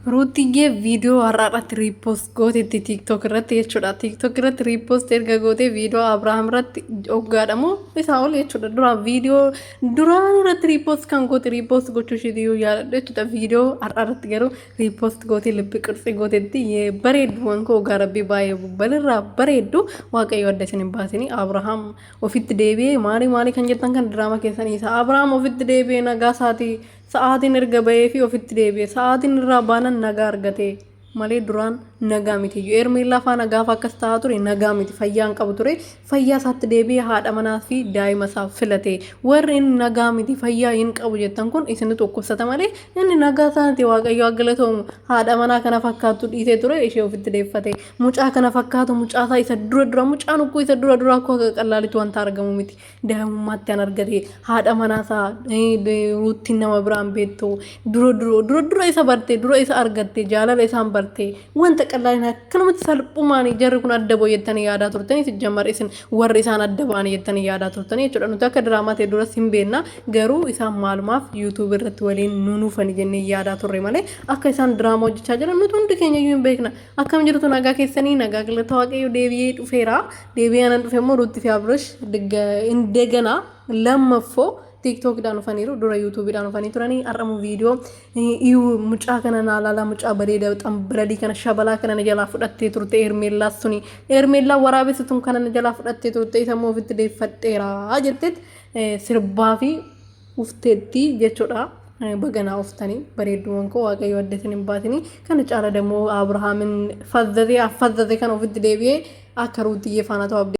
Ruutiyyee viidiyoo har'aadhaatti riipost gootetti tiiktook irratti jechuudha. Tiiktook irratti riipost erga gootee viidiyoo Abiraam irratti hoggaadhamu isaa ol jechuudha. Duraan irratti riipost kan goote riipost gochuu isheetiyyuu yaaladha jechuudha. Viidiyoo har'aadhaatti garuu riipost gootee lippi qirxii gootetti bareeddu wankoo hoggaa rabbii baay'ee bubbalirraa bareeddu waaqayyo adda isin hin baasini. Abiraam ofitti deebi'ee maali kan jettan kan diraama keessanii isa Abiraam ofitti deebi'ee nagaa isaatii. Sa'aatiin erga bahee fi ofitti deebi'e sa'aatiin irraa baanan nagaa argate malee duraan nagaa miti Ermeellaa faana gaafa akkas ta'aa ture nagaa miti fayyaan qabu ture fayyaa isaatti deebi'ee haadha manaa fi daa'ima isaa filate warri inni nagaa miti fayyaa hin qabu jettan kun isin tokkossata malee inni nagaa isaati waaqayyo galatoomuu haadha manaa kana fakkaatu dhiisee ture ishee ofitti deeffate mucaa kana fakkaatu mucaa isaa isa dura mucaan ukkuu isa dura akkoo qallaalitu wanta argamu miti daa'imummaatti an argate haadha manaa isaa ruuttiin nama biraan beektu dura isa barte dura isa argatte jaalala isaan barte wanta qallaan akkanumatti salphumaanii jarri kun adda booyettanii yaadaa turtanii sijjammar isin warri isaan adda ba'anii jettanii yaadaa turtanii jechuudha. Nuti akka diraamaa ta'e duras hin beekna garuu isaan maalumaaf yuutuub irratti waliin nuufani jennee yaadaa turre malee akka isaan diraamaa hojjechaa jiran nuti hundi keenya iyyuu hin beekna. Akkam jirtu nagaa keessanii nagaa galata waaqayyo deebi'ee dhufeera. Deebi'ee anan dhufe immoo Ruutii fi Abrish indegana lammaffoo TikTok dhaan dhufaniiru dura YouTube dhaan dhufanii turanii har'amu viidiyoo mucaa kana naalala mucaa bareeda xambiradii kana shabalaa kana na jalaa fudhattee turte Ermeellaa suni Ermeellaa waraabessituun kana na jalaa fudhattee turte isa immoo ofitti deeffatteera jetteet sirbaa fi ufteetti jechuudha. Baganaa uftanii bareedduun koo waaqayyo adda isin hin baasini kana caala dammoo Abrahaamin fazzatee kan ofitti deebi'ee akka Ruutiyyee faana ta'u